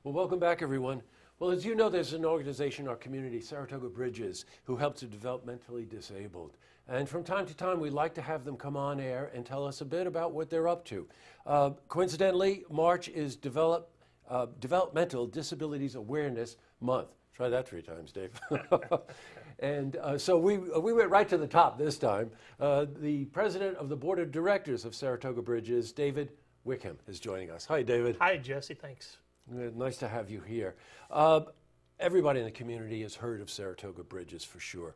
Well, welcome back, everyone. Well, as you know, there's an organization in our community, Saratoga Bridges, who helps the developmentally disabled. And from time to time, we like to have them come on air and tell us a bit about what they're up to. Coincidentally, March is Developmental Disabilities Awareness Month. Try that 3 times, Dave. And so we went right to the top this time. The president of the board of directors of Saratoga Bridges, David Wickham, is joining us. Hi, David. Hi, Jesse. Thanks. Nice to have you here. Everybody in the community has heard of Saratoga Bridges for sure.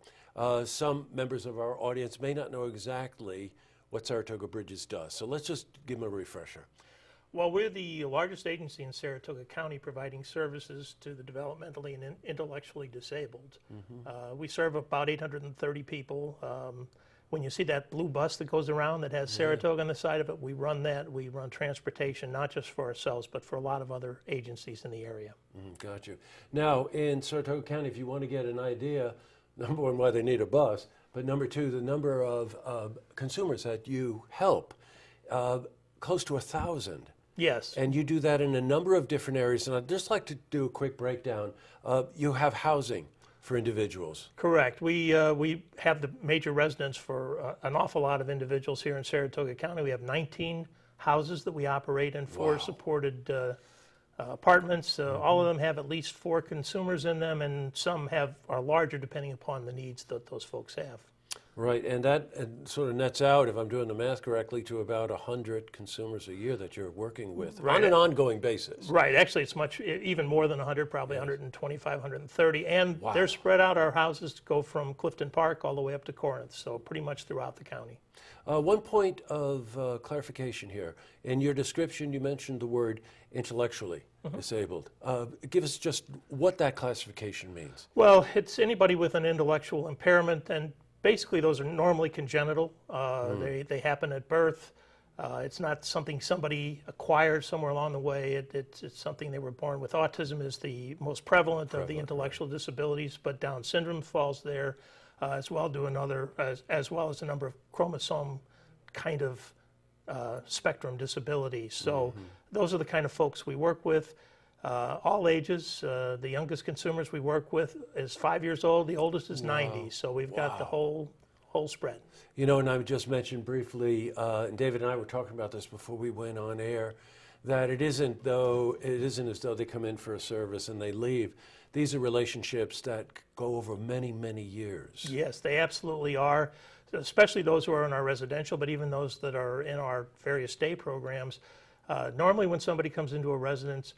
Some members of our audience may not know exactly what Saratoga Bridges does, so let's just give them a refresher. Well, we're the largest agency in Saratoga County providing services to the developmentally and intellectually disabled. We serve about 830 people. When you see that blue bus that goes around that has Saratoga on the side of it, we run that. We run transportation, not just for ourselves, but for a lot of other agencies in the area. Got you. Now, in Saratoga County, if you want to get an idea, number one, why they need a bus, but number two, the number of consumers that you help, close to 1,000. Yes. And you do that in a number of different areas, and I'd just like to do a quick breakdown. You have housing for individuals. Correct. We have the major residence for an awful lot of individuals here in Saratoga County. We have 19 houses that we operate and 4 supported apartments. All of them have at least 4 consumers in them, and some are larger depending upon the needs that those folks have. Right, and that sort of nets out, if I'm doing the math correctly, to about 100 consumers a year that you're working with on an ongoing basis. Right, actually it's even more than 100, probably 125, 130, and they're spread out. Our houses go from Clifton Park all the way up to Corinth, so pretty much throughout the county. One point of clarification here. In your description, you mentioned the word intellectually disabled. Give us just what that classification means. Well, it's anybody with an intellectual impairment, and basically, those are normally congenital. They happen at birth. It's not something somebody acquired somewhere along the way. It's something they were born with. Autism is the most prevalent of the intellectual disabilities, but Down syndrome falls there as well, as well as a number of chromosome kind of spectrum disabilities. So those are the kind of folks we work with. All ages. The youngest consumers we work with is 5 years old. The oldest is 90. So we've got the whole spread. You know, and I just mentioned briefly, and David and I were talking about this before we went on air, that it isn't as though they come in for a service and they leave. These are relationships that go over many, many years. Yes, they absolutely are, especially those who are in our residential, but even those that are in our various day programs. Normally when somebody comes into a residence,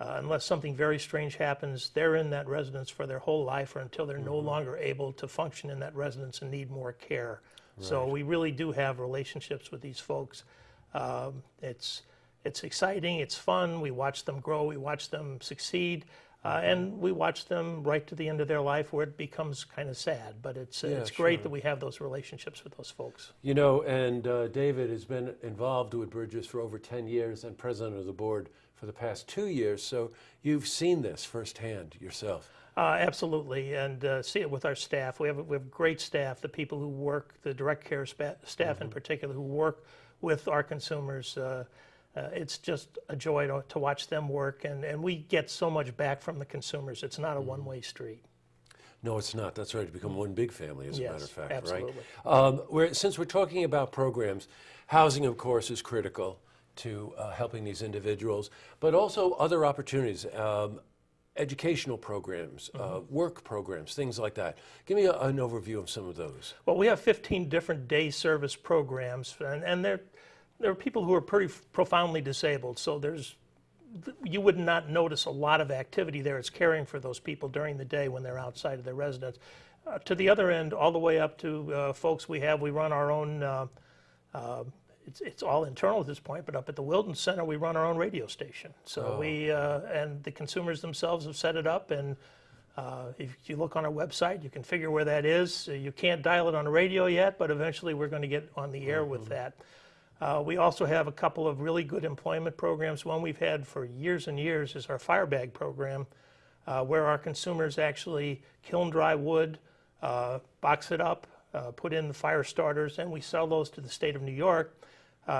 unless something very strange happens, they're in that residence for their whole life or until they're no longer able to function in that residence and need more care. Right. So we really do have relationships with these folks. It's exciting, it's fun, we watch them grow, we watch them succeed, and we watch them right to the end of their life where it becomes kind of sad. But it's great that we have those relationships with those folks. You know, and David has been involved with Bridges for over 10 years and president of the board for the past 2 years, so you've seen this firsthand yourself. Absolutely, and see it with our staff. We have great staff, the people who work, the direct care staff in particular, who work with our consumers. It's just a joy to watch them work, and we get so much back from the consumers. It's not a one-way street. No, it's not. That's right. It's become one big family, as a matter of fact, absolutely. Right? Since we're talking about programs, housing, of course, is critical to helping these individuals, but also other opportunities, educational programs, work programs, things like that. Give me an overview of some of those. Well, we have 15 different day service programs, and there are people who are pretty profoundly disabled, so you would not notice a lot of activity there. It's caring for those people during the day when they're outside of their residence. To the other end, all the way up to folks we run our own, it's all internal at this point, but up at the Wilton Center we run our own radio station. So and the consumers themselves have set it up, and if you look on our website you can figure where that is. You can't dial it on the radio yet, but eventually we're going to get on the air with that. We also have a couple of really good employment programs. One we've had for years and years is our fire bag program, where our consumers actually kiln dry wood, box it up, put in the fire starters, and we sell those to the state of New York.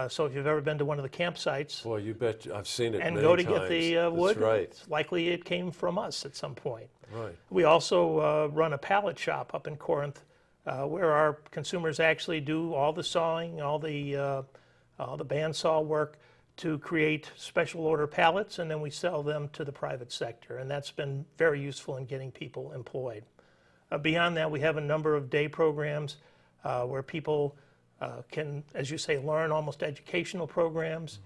So if you've ever been to one of the campsites Boy, you bet. I've seen it and many go to times. get the wood, That's right. it's likely it came from us at some point. Right. We also run a pallet shop up in Corinth where our consumers actually do all the sawing, all the bandsaw work to create special order pallets, and then we sell them to the private sector, and that's been very useful in getting people employed. Beyond that, we have a number of day programs where people can, as you say, learn almost educational programs.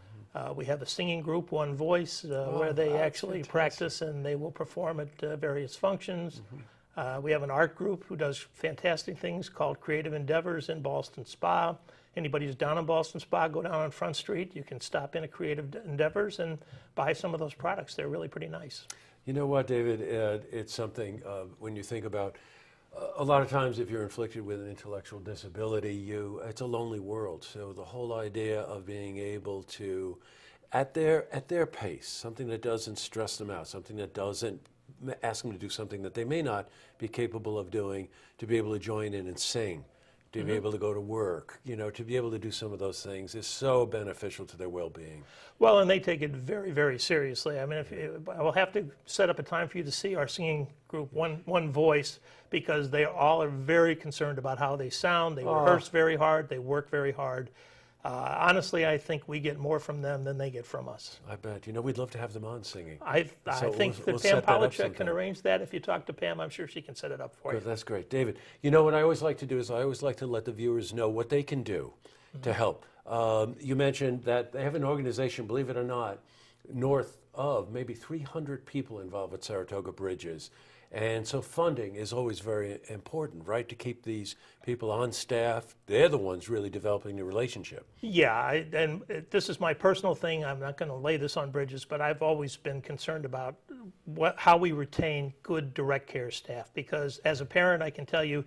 We have a singing group, One Voice, where they actually practice and they will perform at various functions. We have an art group who does fantastic things called Creative Endeavors in Ballston Spa. Anybody who's down in Ballston Spa, go down on Front Street. You can stop in at Creative Endeavors and buy some of those products. They're really pretty nice. You know what, David? It's something when you think about a lot of times if you're inflicted with an intellectual disability, it's a lonely world. So the whole idea of being able to, at their pace, something that doesn't stress them out, something that doesn't ask them to do something that they may not be capable of doing, to be able to join in and sing, to be able to go to work, to be able to do some of those things is so beneficial to their well-being. Well, and they take it very, very seriously. I mean, I will have to set up a time for you to see our singing group, One Voice, because they all are very concerned about how they sound. They rehearse very hard. They work very hard. Honestly, I think we get more from them than they get from us. I bet. We'd love to have them on singing. I think that Pam Polachek can arrange that. If you talk to Pam, I'm sure she can set it up for you. That's great. David, what I always like to do is I always like to let the viewers know what they can do to help. You mentioned that they have an organization, believe it or not, north of maybe 300 people involved with Saratoga Bridges. And so funding is always very important, right, to keep these people on staff. They're the ones really developing the relationship. Yeah, and this is my personal thing. I'm not going to lay this on Bridges, but I've always been concerned about how we retain good direct care staff, because as a parent, I can tell you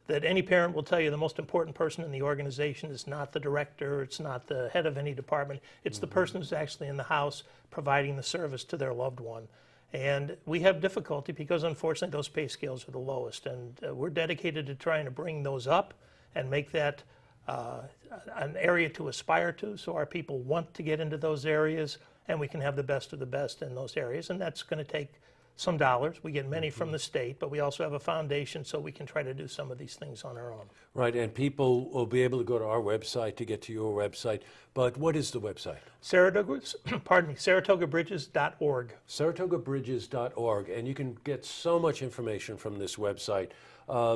that any parent will tell you the most important person in the organization is not the director, it's not the head of any department, it's the person who's actually in the house providing the service to their loved one. And we have difficulty because, unfortunately, those pay scales are the lowest. And we're dedicated to trying to bring those up and make that an area to aspire to, so our people want to get into those areas and we can have the best of the best in those areas. And that's going to take some dollars. We get many from the state, but we also have a foundation, so we can try to do some of these things on our own. Right, and people will be able to go to our website to get to your website. But what is the website? SaratogaBridges.org. SaratogaBridges.org, and you can get so much information from this website.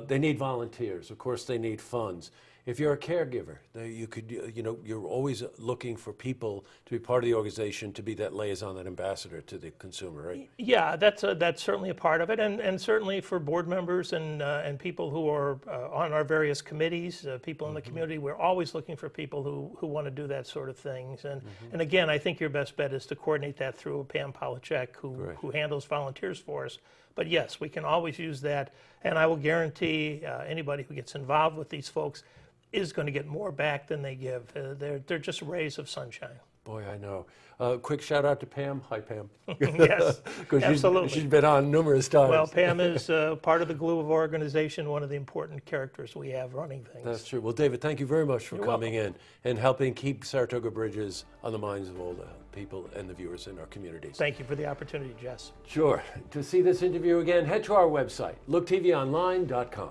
They need volunteers. Of course, they need funds. If you're a caregiver, you're always looking for people to be part of the organization, to be that liaison, that ambassador to the consumer, right? Yeah, that's certainly a part of it, and certainly for board members and people who are on our various committees, people in the community, we're always looking for people who want to do that sort of things. And again, I think your best bet is to coordinate that through Pam Polachek, who handles volunteers for us. But yes, we can always use that, and I will guarantee anybody who gets involved with these folks is going to get more back than they give. They're just rays of sunshine. Boy, I know. Quick shout out to Pam. Hi, Pam. Yes, absolutely. She's been on numerous times. Well, Pam is part of the glue of our organization, one of the important characters we have running things. That's true. Well, David, thank you very much for coming in and helping keep Saratoga Bridges on the minds of all the people and the viewers in our communities. Thank you for the opportunity, Jess. Sure. To see this interview again, head to our website, looktvonline.com.